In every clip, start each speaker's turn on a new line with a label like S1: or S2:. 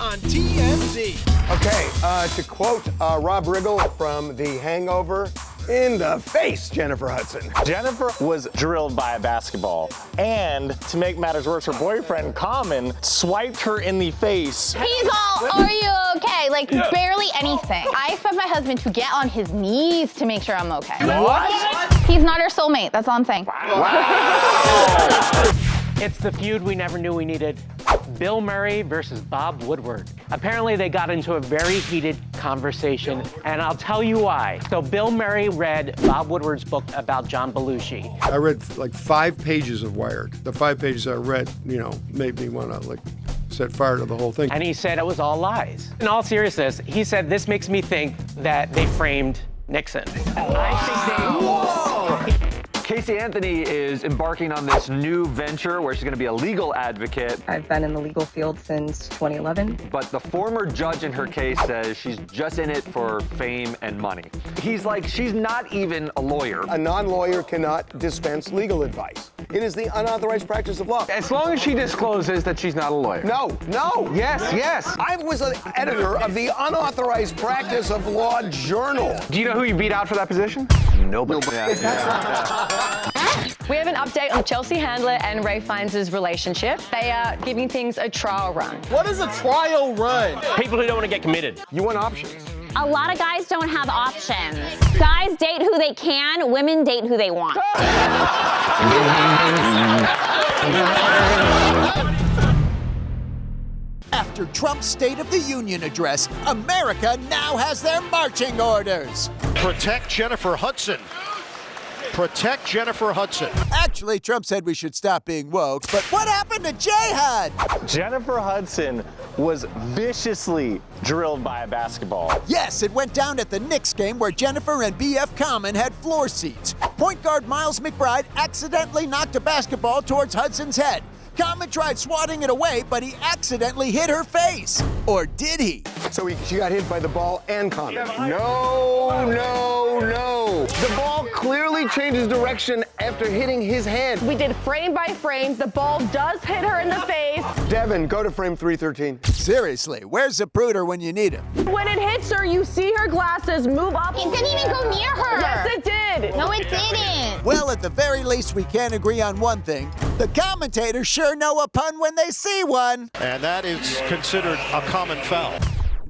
S1: on TMZ.
S2: Okay, to quote Rob Riggle from The Hangover, in the face, Jennifer Hudson.
S3: Jennifer was drilled by a basketball, and to make matters worse, her boyfriend, Common, swiped her in the face.
S4: He's all, are you okay? Like, barely anything. I expect my husband to get on his knees to make sure I'm okay.
S3: What?
S4: He's not our soulmate, that's all I'm saying.
S3: Wow.
S5: It's the feud we never knew we needed. Bill Murray versus Bob Woodward. Apparently they got into a very heated conversation, and I'll tell you why. So Bill Murray read Bob Woodward's book about John Belushi.
S6: I read like 5 pages of Wired. The 5 pages I read, made me want to set fire to the whole thing.
S5: And he said it was all lies. In all seriousness, he said, this makes me think that they framed Nixon. I think they...
S7: Casey Anthony is embarking on this new venture where she's going to be a legal advocate.
S8: I've been in the legal field since 2011.
S7: But the former judge in her case says she's just in it for fame and money. He's like, she's not even a lawyer.
S2: A non-lawyer cannot dispense legal advice. It is the unauthorized practice of law.
S9: As long as she discloses that she's not a lawyer.
S2: No.
S9: Yes.
S2: I was an editor of the Unauthorized Practice of Law Journal.
S9: Do you know who you beat out for that position?
S7: Nobody.
S8: We have an update on Chelsea Handler and Ray Fiennes' relationship. They are giving things a trial run.
S1: What is a trial run?
S5: People who don't want to get committed.
S2: You want options.
S4: A lot of guys don't have options. Guys date who they can, women date who they want.
S1: After Trump's State of the Union address, America now has their marching orders.
S10: Protect Jennifer Hudson. Protect Jennifer Hudson.
S1: Actually, Trump said we should stop being woke, but what happened to J-Hud?
S3: Jennifer Hudson was viciously drilled by a basketball.
S1: Yes, it went down at the Knicks game where Jennifer and BF Common had floor seats. Point guard Miles McBride accidentally knocked a basketball towards Hudson's head. Common tried swatting it away, but he accidentally hit her face. Or did he?
S2: So she got hit by the ball and Common. No. The ball clearly changes direction after hitting his head.
S8: We did frame by frame. The ball does hit her in the face.
S2: Devin, go to frame 313.
S1: Seriously, where's Zapruder when you need him?
S8: When it hits her, you see her glasses move up.
S4: It didn't even go near her.
S8: Yes, it did.
S4: No, it didn't.
S1: Well, at the very least, we can agree on one thing. The commentators sure know a pun when they see one.
S10: And that is considered a common foul.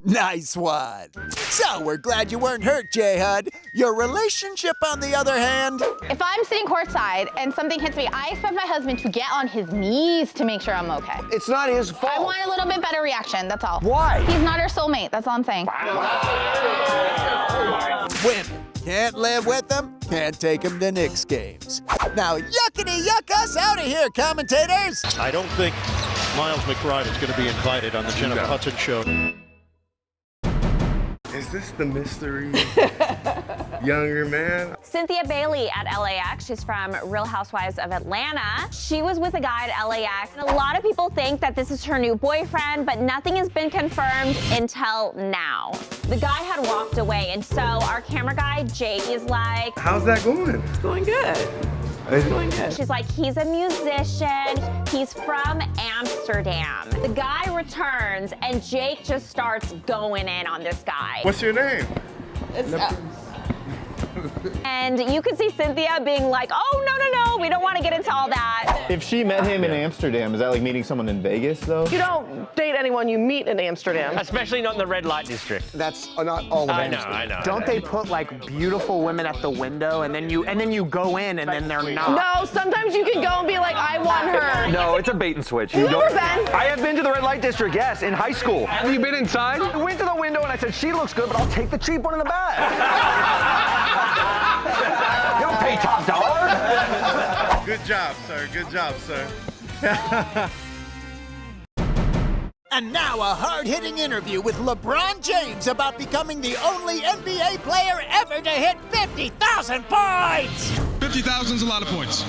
S1: Nice one. So, we're glad you weren't hurt, J-Hud. Your relationship, on the other hand...
S4: If I'm sitting courtside and something hits me, I expect my husband to get on his knees to make sure I'm okay.
S2: It's not his fault.
S4: I want a little bit better reaction, that's all.
S2: Why?
S4: He's not our soulmate, that's all I'm saying.
S1: Women can't live with them, can't take them to Knicks games. Now, yuckity yuck us out of here, commentators!
S10: I don't think Miles McBride is going to be invited on the Jennifer Hudson show.
S6: Is this the mystery younger man?
S4: Cynthia Bailey at LAX. She's from Real Housewives of Atlanta. She was with a guy at LAX. And a lot of people think that this is her new boyfriend, but nothing has been confirmed until now. The guy had walked away, and so our camera guy, Jake, is like,
S6: How's that going?
S8: It's going good.
S4: She's like, he's a musician. He's from Amsterdam. The guy returns, and Jake just starts going in on this guy.
S6: What's your name?
S4: And you could see Cynthia being like, oh, no, we don't want to get into all that.
S3: If she met him in Amsterdam, is that like meeting someone in Vegas, though?
S8: You don't date anyone you meet in Amsterdam.
S5: Especially not in the red light district.
S2: That's not all of Amsterdam.
S5: I know.
S9: Don't they put like beautiful women at the window and then you go in and then they're not?
S8: No, sometimes you can go and be like, I want her.
S7: No, it's a bait and switch.
S8: You've never been?
S7: I have been to the red light district, yes, in high school.
S9: Have you been inside?
S7: I went to the window and I said, she looks good, but I'll take the cheap one in the back. You don't pay top dollar.
S6: Good job, sir. Good job, sir.
S1: And now a hard-hitting interview with LeBron James about becoming the only NBA player ever to hit 50,000 points!
S11: 50,000 is a lot of points.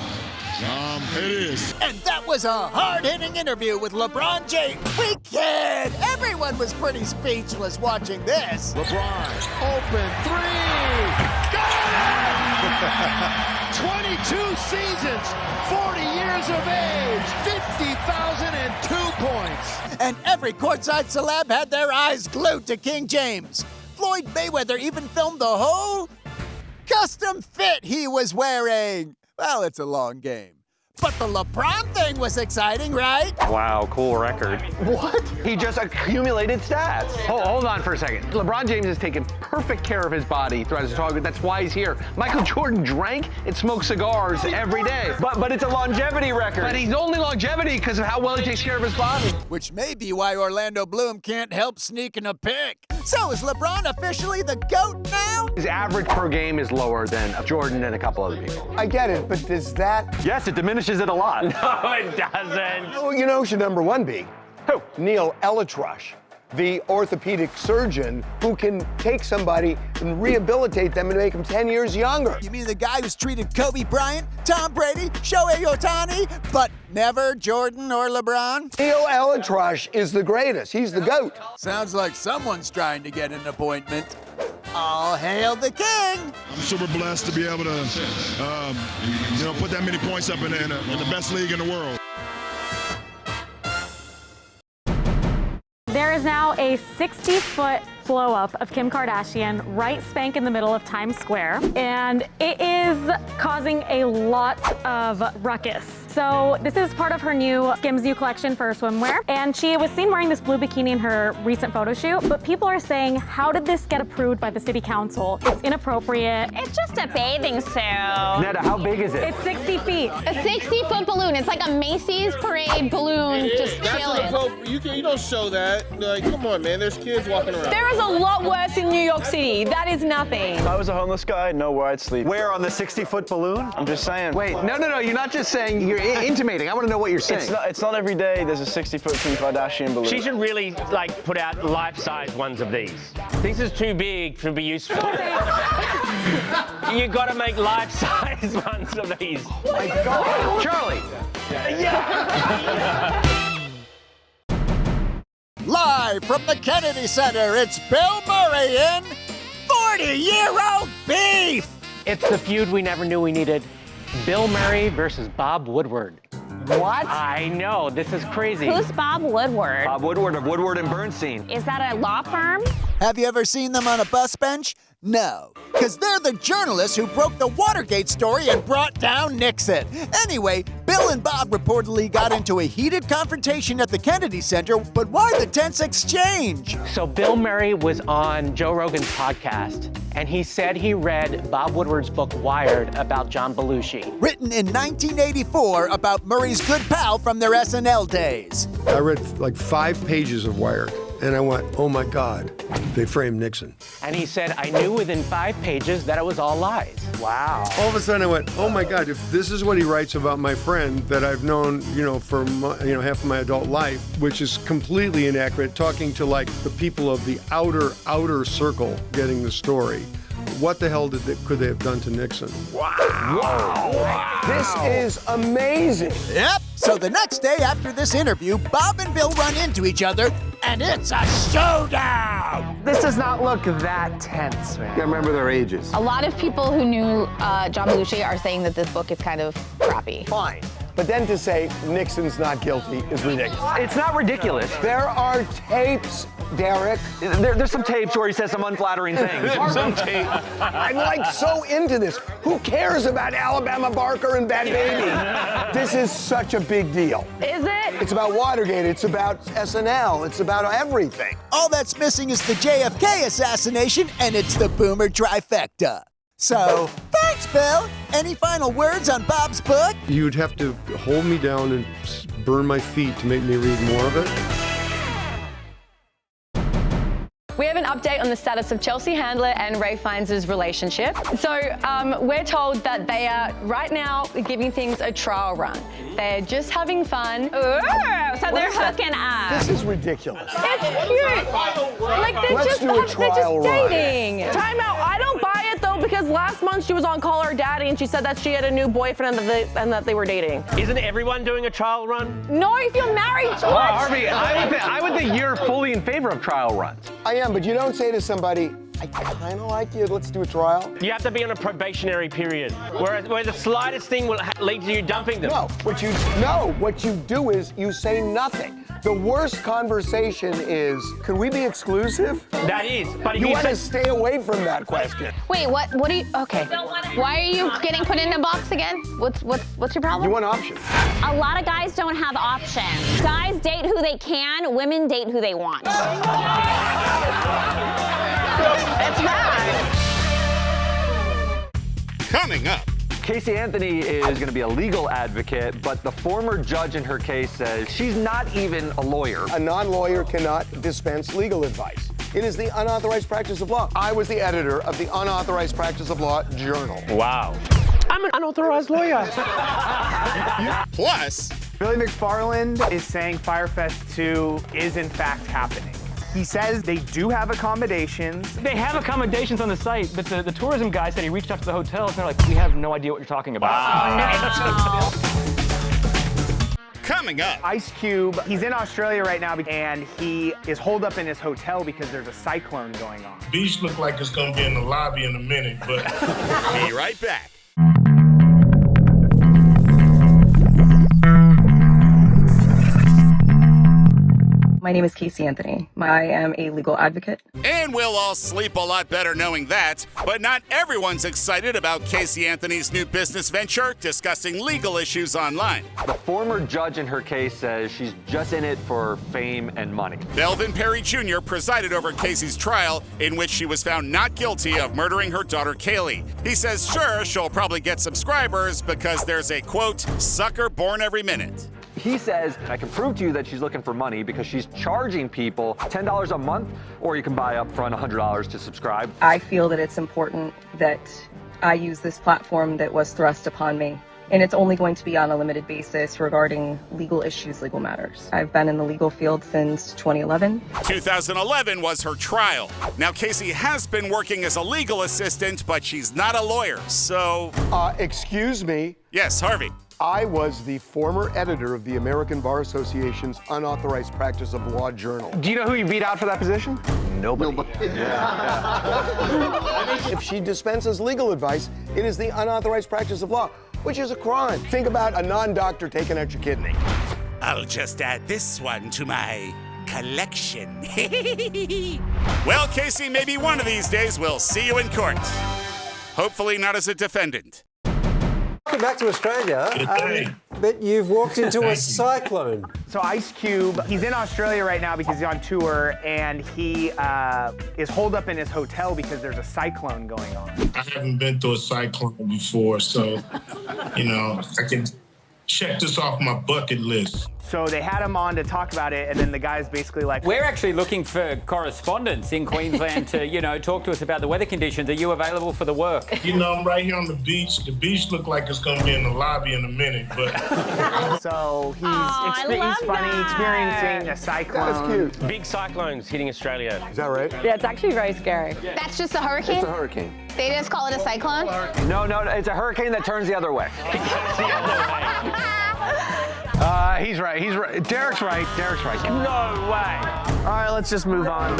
S11: It is.
S1: And that was a hard-hitting interview with LeBron James. We kid! Everyone was pretty speechless watching this.
S10: LeBron, open three. Got it! 22 seasons, 40 years of age, 50,002
S11: points.
S1: And every courtside celeb had their eyes glued to King James. Floyd Mayweather even filmed the whole custom fit he was wearing. Well, it's a long game. But the LeBron thing was exciting, right?
S7: Wow, cool record. What? He just accumulated stats.
S9: Hold on for a second. LeBron James has taken perfect care of his body throughout his childhood. That's why he's here. Michael Jordan drank and smoked cigars every day.
S7: But it's a longevity record.
S9: But he's only longevity because of how well he takes care of his body.
S1: Which may be why Orlando Bloom can't help sneaking a pick. So is LeBron officially the GOAT now?
S9: His average per game is lower than Jordan and a couple other people.
S2: I get it, but does that...
S7: Yes, it diminishes it a lot.
S3: No, it doesn't.
S2: Oh, you know who should number one be?
S7: Who?
S2: Neil Elitrush, the orthopedic surgeon who can take somebody and rehabilitate them and make them 10 years younger.
S1: You mean the guy who's treated Kobe Bryant, Tom Brady, Shohei Ohtani, but never Jordan or LeBron?
S2: Neil Elitrush is the greatest. He's the GOAT.
S1: Sounds like someone's trying to get an appointment. All hail the king!
S11: I'm super blessed to be able to, put that many points up in the best league in the world.
S12: There is now a 60-foot blow-up of Kim Kardashian right spank in the middle of Times Square, and it is causing a lot of ruckus. So this is part of her new Skims U collection for swimwear, and she was seen wearing this blue bikini in her recent photo shoot, but people are saying, how did this get approved by the city council? It's inappropriate.
S4: It's just a bathing suit.
S7: Netta, how big is it?
S12: It's 60 feet.
S4: A 60-foot balloon. It's like a Macy's parade balloon just chilling.
S13: You don't show that. Like, come on, man. There's kids walking around.
S8: There is a lot worse in New York City. That is nothing.
S14: If I was a homeless guy, I'd know where I'd sleep.
S7: Where, on the 60-foot balloon?
S14: I'm just saying.
S9: Wait, no, you're not just saying, you're intimating. I want to know what you're saying.
S14: It's not every day there's a 60-foot Kim Kardashian balloon.
S5: She should really, put out life-size ones of these. This is too big to be useful. You gotta make life-size ones of these.
S2: Oh my God.
S9: Charlie.
S1: Live from the Kennedy Center, it's Bill Murray in 40-Year-Old Beef!
S5: It's the feud we never knew we needed. Bill Murray versus Bob Woodward.
S9: What?
S5: I know, this is crazy.
S4: Who's Bob Woodward?
S7: Bob Woodward of Woodward and Bernstein.
S4: Is that a law firm?
S1: Have you ever seen them on a bus bench? No, because they're the journalists who broke the Watergate story and brought down Nixon. Anyway, Bill and Bob reportedly got into a heated confrontation at the Kennedy Center, but why the tense exchange?
S5: So Bill Murray was on Joe Rogan's podcast, and he said he read Bob Woodward's book Wired about John Belushi.
S1: Written in 1984 about Murray's good pal from their SNL days.
S6: I read like 5 pages of Wired, and I went, oh my God, they framed Nixon.
S5: And he said, I knew within 5 pages that it was all lies.
S7: Wow.
S6: All of a sudden I went, oh my God, if this is what he writes about my friend that I've known, for half of my adult life, which is completely inaccurate, talking to like the people of the outer circle getting the story. What the hell could they have done to Nixon?
S2: Wow. This is amazing.
S1: Yep. So the next day after this interview, Bob and Bill run into each other, and it's a showdown.
S9: This does not look that tense, man.
S2: You gotta remember their ages.
S8: A lot of people who knew John Belushi are saying that this book is kind of crappy.
S2: Fine. But then to say Nixon's not guilty is ridiculous.
S9: It's not ridiculous.
S2: There are tapes, Derek.
S7: There's some tapes where he says some unflattering things.
S2: Some tape. I'm like so into this. Who cares about Alabama Barker and Bad Baby? This is such a big deal.
S8: Is it?
S2: It's about Watergate. It's about SNL. It's about everything.
S1: All that's missing is the JFK assassination, and it's the Boomer trifecta. So, thanks, Bill. Any final words on Bob's book?
S6: You'd have to hold me down and burn my feet to make me read more of it.
S8: We have an update on the status of Chelsea Handler and Ray Fiennes' relationship. So we're told that they are right now giving things a trial run. They're just having fun.
S4: Ooh, so they're hooking up.
S2: This is ridiculous.
S8: It's cute. Like they're just dating.
S15: Time out. I don't buy it though because last month she was on Call Her Daddy and she said that she had a new boyfriend and that they were dating.
S5: Isn't everyone doing a trial run?
S15: No, if you're married, George.
S9: Harvey, I would think you're fully in favor of trial runs.
S2: I am, but you don't say to somebody, I kind of like you. Let's do a trial.
S16: You have to be on a probationary period, where the slightest thing will lead to you dumping them.
S2: No, what you do is you say nothing. The worst conversation is, can we be exclusive?
S16: That is, but if
S2: you want to stay away from that question.
S4: Wait, what do you, okay. Why are you getting put in a box again? What's your problem?
S2: You want options.
S4: A lot of guys don't have options. Guys date who they can, women date who they want. It's bad.
S17: Coming up.
S14: Casey Anthony is going to be a legal advocate, but the former judge in her case says she's not even a lawyer.
S2: A non-lawyer cannot dispense legal advice. It is the unauthorized practice of law. I was the editor of the Unauthorized Practice of Law Journal.
S16: Wow. I'm an unauthorized lawyer.
S17: Plus,
S18: Billy McFarland is saying Fyre Fest 2 is in fact happening. He says they do have accommodations.
S5: They have accommodations on the site, but the tourism guy said he reached out to the hotels and they're like, we have no idea what you're talking about.
S17: Wow. Coming up.
S18: Ice Cube, he's in Australia right now and he is holed up in his hotel because there's a cyclone going on.
S11: Beach look like it's gonna be in the lobby in a minute, but
S17: Be right back.
S19: My name is Casey Anthony. I am a legal advocate.
S17: And we'll all sleep a lot better knowing that. But not everyone's excited about Casey Anthony's new business venture, discussing legal issues online.
S14: The former judge in her case says she's just in it for fame and money.
S17: Belvin Perry Jr. presided over Casey's trial, in which she was found not guilty of murdering her daughter Kaylee. He says, sure, she'll probably get subscribers because there's a, quote, sucker born every minute.
S14: He says, I can prove to you that she's looking for money because she's charging people $10 a month, or you can buy up front $100 to subscribe.
S19: I feel that it's important that I use this platform that was thrust upon me. And it's only going to be on a limited basis regarding legal issues, legal matters. I've been in the legal field since 2011.
S17: 2011 was her trial. Now, Casey has been working as a legal assistant, but she's not a lawyer, so...
S2: Excuse me.
S17: Yes, Harvey.
S2: I was the former editor of the American Bar Association's Unauthorized Practice of Law Journal.
S18: Do you know who you beat out for that position?
S2: Nobody. If she dispenses legal advice, it is the unauthorized practice of law, which is a crime. Think about a non-doctor taking out your kidney.
S17: I'll just add this one to my collection. Well, Casey, maybe one of these days we'll see you in court. Hopefully not as a defendant.
S20: Welcome back to Australia, but you've walked into a cyclone.
S18: So Ice Cube, he's in Australia right now because he's on tour and he is holed up in his hotel because there's a cyclone going on.
S11: I haven't been through a cyclone before, so, you know, I can check this off my bucket list.
S18: So they had him on to talk about it, and then the guy's basically like,
S21: we're actually looking for correspondents in Queensland to, you know, talk to us about the weather conditions. Are you available for the work?
S11: You know, I'm right here on the beach. The beach look like it's gonna be in the lobby in a minute, but...
S18: So he's funny, experiencing a cyclone.
S2: That's cute.
S16: Big cyclones hitting Australia.
S2: Is that right?
S8: Yeah, it's actually very scary.
S4: That's just a hurricane?
S2: It's a hurricane.
S4: They just call it a cyclone?
S14: No, it's a hurricane that turns the other way.
S9: He's right. Derek's right.
S16: No way.
S9: All right, let's just move on.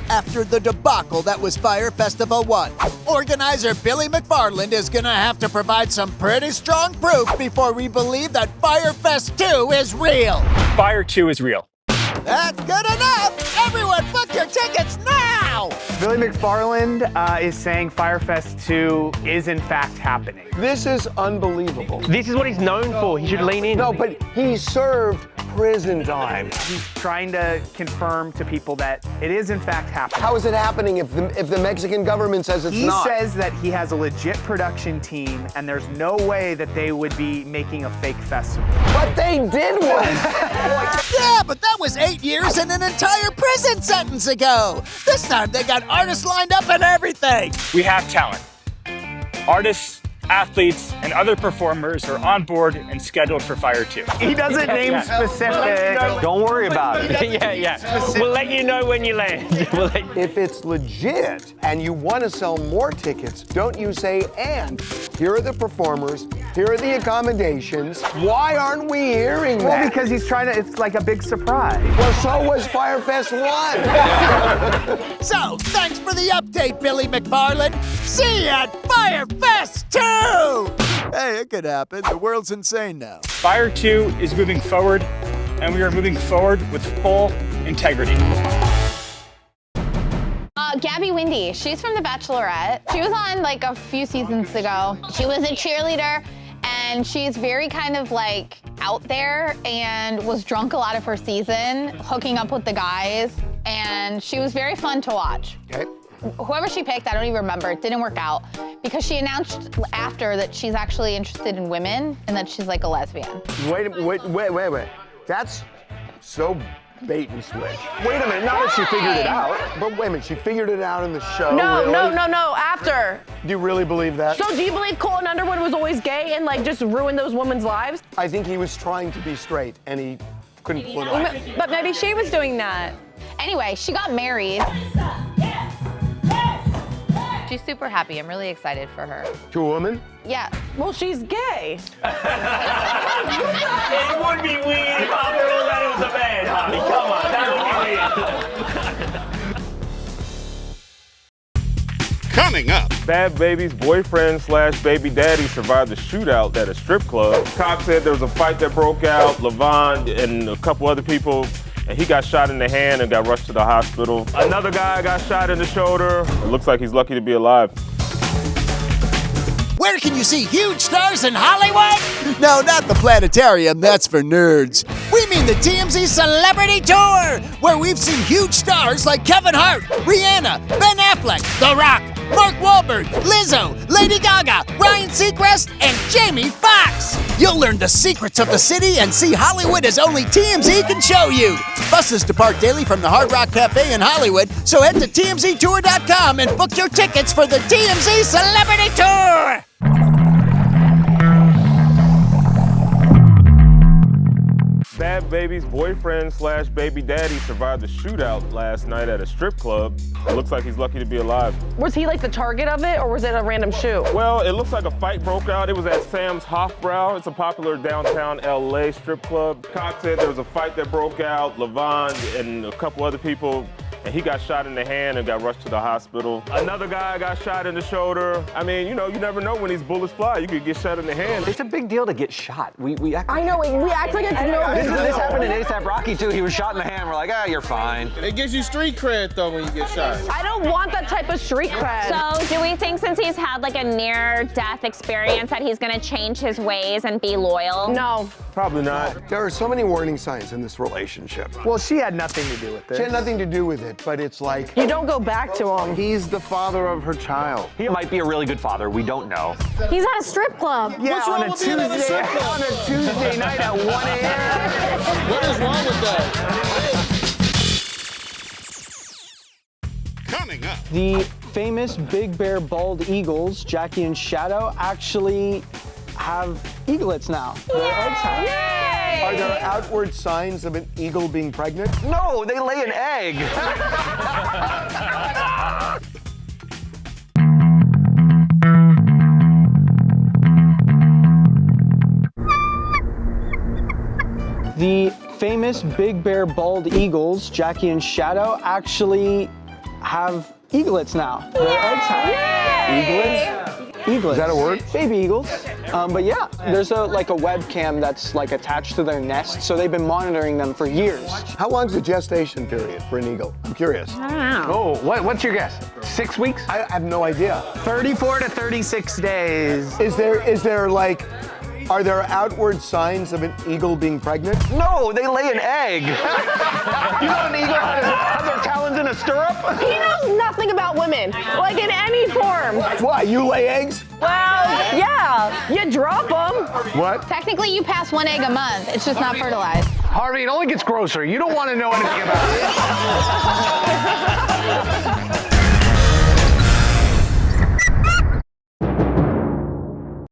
S1: After the debacle that was Fyre Festival 1, organizer Billy McFarland is gonna have to provide some pretty strong proof before we believe that Fyre Fest 2 is real.
S22: Fyre 2 is real.
S1: That's good enough! Everyone book your tickets now!
S18: Billy McFarland is saying Fyre Fest 2 is in fact happening.
S2: This is unbelievable.
S16: This is what he's known for. He should lean in.
S2: No, but he served prison time.
S18: He's trying to confirm to people that it is in fact happening.
S2: How is it happening if the Mexican government says it's not?
S18: He says that he has a legit production team and there's no way that they would be making a fake festival.
S2: But they did one!
S1: Yeah, but that was 8 years and an entire prison sentence ago! This time they got artists lined up and everything!
S22: We have talent. Artists, athletes, and other performers are on board and scheduled for Fyre 2.
S18: He doesn't name specific.
S14: Don't worry about it.
S16: Yeah. We'll let you know when you land.
S2: If it's legit and you want to sell more tickets, don't you say, and here are the performers, Here are the accommodations. Why aren't we hearing that?
S18: Well, because he's trying to, it's like a big surprise.
S2: Well, so was Fyre Fest 1.
S1: So, thanks for the update, Billy McFarland. See you at Fyre Fest 2! Hey, it could happen. The world's insane now.
S22: Fyre 2 is moving forward, and we are moving forward with full integrity.
S4: Gabby Windey, she's from The Bachelorette. She was on like a few seasons ago. She was a cheerleader, and she's very kind of like out there and was drunk a lot of her season, hooking up with the guys, and she was very fun to watch.
S2: Okay.
S4: Whoever she picked, I don't even remember, it didn't work out because she announced after that she's actually interested in women and that she's like a lesbian.
S2: Wait. That's so bait and switch.
S7: Wait a minute, now that she figured it out.
S2: But wait a minute, she figured it out in the show?
S15: No,
S2: really?
S15: no, after.
S2: Do you really believe that?
S15: So do you believe Colton Underwood was always gay and like just ruined those women's lives?
S2: I think he was trying to be straight and he couldn't pull it off.
S8: But maybe she was doing that.
S4: Anyway, she got married.
S3: She's super happy. I'm really excited for her.
S2: To a woman?
S4: Yeah.
S15: Well, she's gay.
S16: It would be weird if I knew that it was a man, honey. Come on, that would be weird.
S17: Coming up.
S10: Bad Baby's boyfriend/baby daddy survived a shootout at a strip club. Cops said there was a fight that broke out. LeBron and a couple other people, and he got shot in the hand and got rushed to the hospital. Another guy got shot in the shoulder. It looks like he's lucky to be alive.
S1: Where can you see huge stars in Hollywood? No, not the planetarium, that's for nerds. We mean the TMZ Celebrity Tour, where we've seen huge stars like Kevin Hart, Rihanna, Ben Affleck, The Rock, Mark Wahlberg, Lizzo, Lady Gaga, Ryan Seacrest, and Jamie Foxx. You'll learn the secrets of the city and see Hollywood as only TMZ can show you. Buses depart daily from the Hard Rock Cafe in Hollywood, so head to TMZTour.com and book your tickets for the TMZ Celebrity Tour.
S10: Bad Baby's boyfriend/baby daddy survived a shootout last night at a strip club. It looks like he's lucky to be alive.
S15: Was he like the target of it or was it a random shoot?
S10: Well, it looks like a fight broke out. It was at Sam's Hofbrau. It's a popular downtown LA strip club. Cops said there was a fight that broke out. LeVon and a couple other people, and he got shot in the hand and got rushed to the hospital. Another guy got shot in the shoulder. I mean, you know, you never know when these bullets fly. You could get shot in the hand.
S7: It's a big deal to get shot. We act
S15: I know, we act like it's no big deal.
S7: This happened in A$AP Rocky too. He was shot in the hand. We're like, you're fine.
S13: It gives you street cred though when you get shot.
S15: I don't want that type of street cred.
S4: So do we think since he's had like a near-death experience that he's gonna change his ways and be loyal?
S15: No.
S10: Probably not.
S2: There are so many warning signs in this relationship.
S18: Well, she had nothing to do with it.
S2: She had nothing to do with it, but it's like...
S15: You don't go back to him.
S18: He's the father of her child.
S7: He might be a really good father. We don't know.
S12: He's at a strip club.
S18: Yeah,
S13: What's wrong with being at a strip club?
S18: on a Tuesday night at 1 a.m.
S13: What is wrong with that?
S17: Coming up.
S23: The famous Big Bear Bald Eagles, Jackie and Shadow, actually have eaglets now.
S2: Are there outward signs of an eagle being pregnant?
S7: No, they lay an egg.
S23: The famous Big Bear Bald Eagles, Jackie and Shadow, actually have eaglets now. Their eggs have eaglets. Eaglets.
S2: Is that a word?
S23: Baby eagles. But yeah, there's a webcam that's like attached to their nest, so they've been monitoring them for years.
S2: How long's the gestation period for an eagle? I'm curious.
S4: I don't know.
S18: Oh, what's your guess? 6 weeks?
S2: I have no idea.
S18: 34 to 36 days.
S2: Is there like... Are there outward signs of an eagle being pregnant?
S7: No, they lay an egg. You know an eagle has their talons in a stirrup?
S15: He knows nothing about women, like in any form.
S2: Why, you lay eggs?
S15: Well, yeah, you drop them.
S2: What?
S4: Technically, you pass 1 egg a month. It's just not fertilized.
S18: Harvey, it only gets grosser. You don't want to know anything about it.